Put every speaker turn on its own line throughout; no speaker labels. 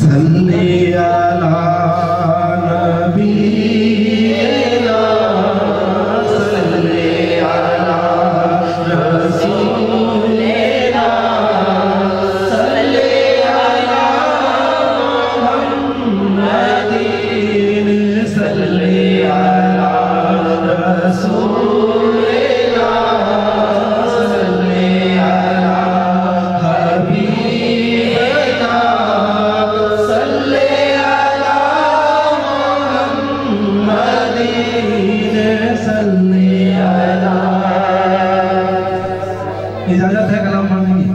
सल्ली अला नबीना सल्ली अला रसूलिना सल्ली अला मुहम्मदिन सल्ली अला रसूलिना सल्ली अला हबीबना सल्ली अला मुहम्मदिन सल्ली अला। इजाजत है कलाम पढ़ने की।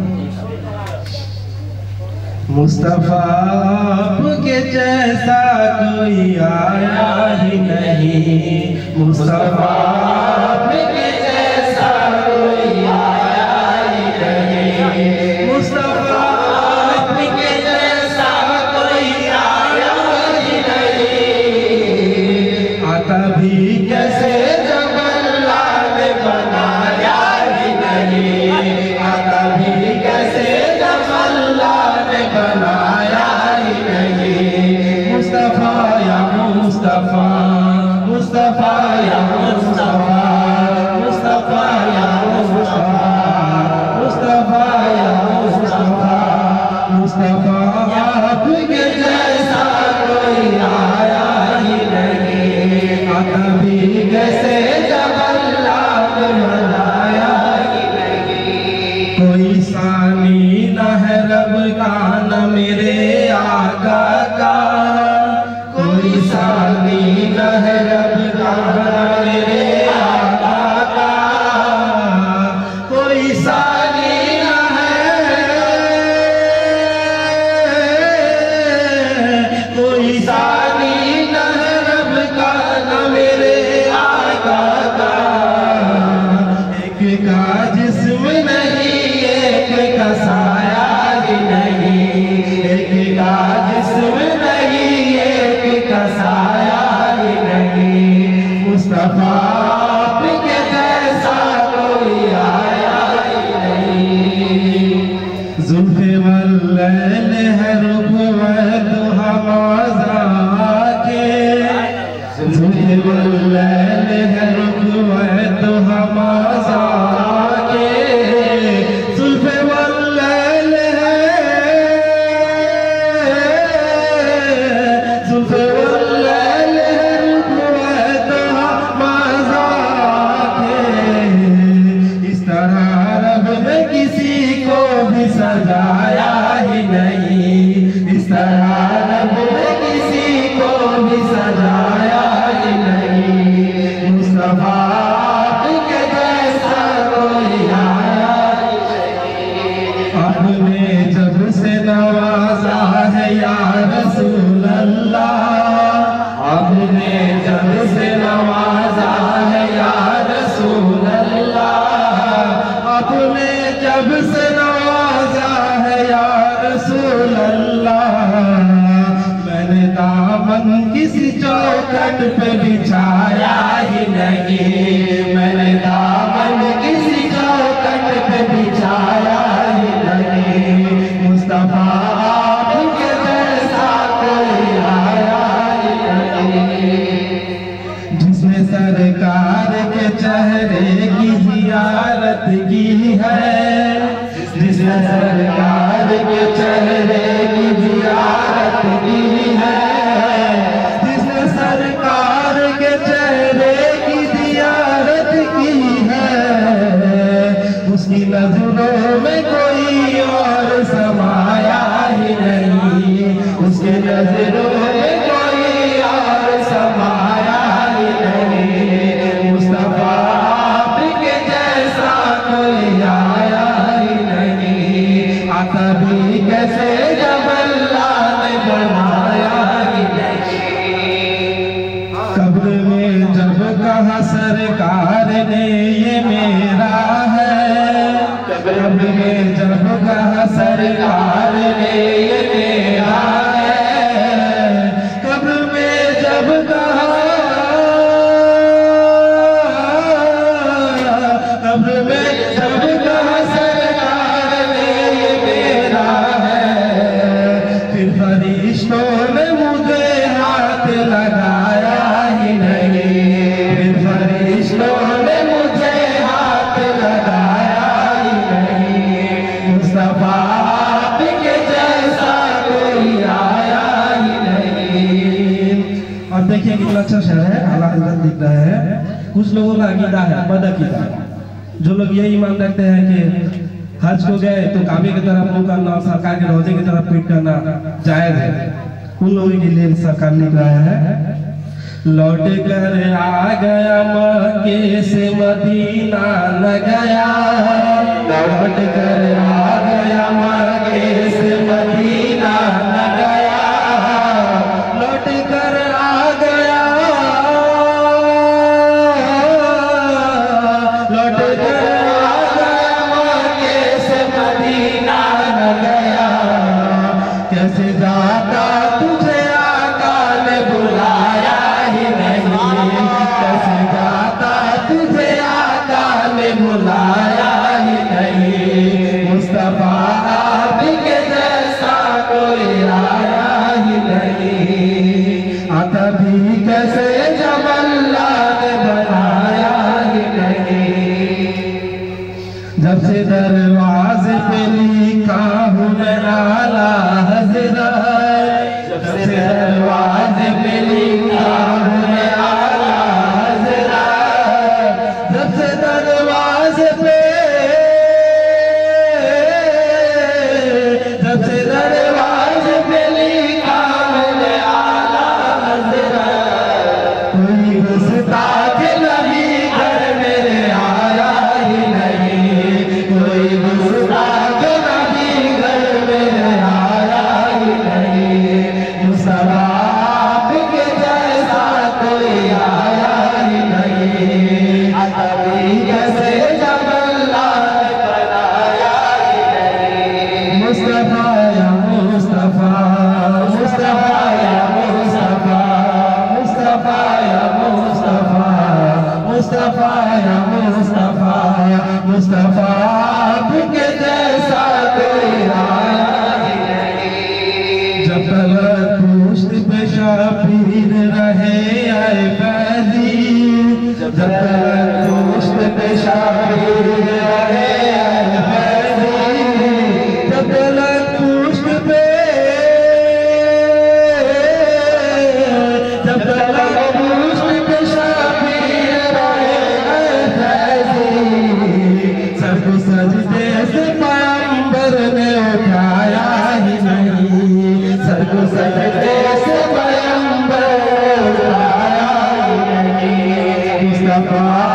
मुस्तफा के जैसा कोई आया ही नहीं, मुस्तफा के जैसा कोई आया ही नहीं, मुस्तफा के जैसा कोई आया ही नहीं। आता भी कैसे जब अल्लाह ने बनाया ही नहीं, आता भी कैसे जब अल्लाह ने बनाया ही नहीं। मुस्तफा या मुस्तफा, मुस्तफा या मुस्तफा, मुस्तफा या मुस्तफा, मुस्तफा या मुस्तफा, मुस्तफा आपके जैसा कोई आया ही नहीं। आता भी कैसे जब अल्लाह ने बनाया ही नहीं। कोई सानी न है रब का न मेरे आका का, कोई सानी न है रब का न मेरे आका का, कोई सानी न है, कोई सानी न है रब का न मेरे आका का। एक का जिस्म नहीं, एक का साया ही नहीं, एक का जिस्म नहीं, एक का साया ही नहीं। मुस्तफा के जैसा कोई आया ही नहीं। जुल्फ़े वल्लैल है रुख दुहा मौज़ा के, जुल्फ़े वल्लैल है रुख दुहा मौज़ा के, जुल्फ़े वल्लैल है, जुल्फ़े वल्लैल है रुख दुहा मौज़ा के। इस तरह रब ने किसी को भी सजाया ही नहीं, इस तरह रब ने किसी को भी सजाया ही नहीं। मुस्तफा के जैसा कोई आया ही नहीं। आपने जब से नवाजा है या रसूल अल्लाह, आपने जब से नवाजा है या रसूल अल्लाह, आपने जब से नवाजा है या रसूल अल्लाह। मैंने दामन किसी चौखट पे बिछाया ही नहीं, मैंने दामन किसी चौखट पे बिछाया ही नहीं। मुस्तफा के जैसा कोई आया ही नहीं। जिसने सरकार के चेहरे की जियारत की है, जिसने सरकार के चेहरे की जियारत की है, जिसने सरकार के चेहरे की जियारत की है, उसकी नजरों में कोई और समाया ही नहीं, उसकी नजरों में कोई और समाया ही नहीं। मुस्तफा के जैसा कोई आया ही नहीं। आता भी कैसे जब अल्लाह ने बनाया ही नहीं। कब्र में जब कहा सरकार ने ये मेरा है, कब्र में जब कहा सरकार ने ये मेरा है, कब्र में जब कहा, कब्र में जब कहा सरकार ने ये मेरा देखिए कितना अच्छा शहर है, आला हज़रत दिख रहा है। कुछ लोगों का अकीदा है बदअकीदा, जो लोग ये ईमान रखते हैं कि हज को गए तो काबे की तरफ मुंह करना, सरकार के रोजे की तरफ पीट करना जायज है, उन लोगों के लिए सरकार लिख रहा है लौट कर आ गया मक्के से मदीना न गया, लौट कर आ गया मक्के से मदीना न गया, लौट कर आ गया, लौट कर आ गया मक्के से मदीना न गया, कैसे जाता तुझे आका ने बुलाया ही नहीं, कैसे जाता तुझे आका ने बुलाया ही नहीं, मुस्तफा आपके जैसा कोई आया ही नहीं, आता भी कैसे जब अल्लाह ने बनाया ही नहीं, जब से दरवाजे पे लिखा हूँ मैं आला हज़रत, जब से दरवाजे पे लिखा हूँ मैं आला हज़रत, जब से दरवाजे पे, जब से दरवाजे पे लिखा हूँ मैं आला हज़रत, कोई गुस्ताख नबी घर मेरे आया ही नहीं, कोई गुस्ताख नबी घर मेरे आया ही नहीं, मुस्तफा आपके जैसा कोई आया ही नहीं, अभी कैसे जब अल्लाह ने बनाया ही नहीं, मुस्तफा या मुस्तफा, मुस्तफा या मुस्तफा, मुस्तफा या मुस्तफा, मुस्तफा या मुस्तफा, मुस्तफा आपके जैसा कोई आया ही नहीं, जब तक पुष्ट पे शबीर रहे आए फैज़ी, जब तक पुष्ट पे शबीर रहे आए फैज़ी, जब तक पुष्ट पे, जब तक पुष्ट पे शबीर रहे आए फैज़ी, सबको सजदे से पैगंबर ने उठाया ही नहीं, सबको सजदे से पैगंबर ने उठाया ही नहीं, मुस्तफा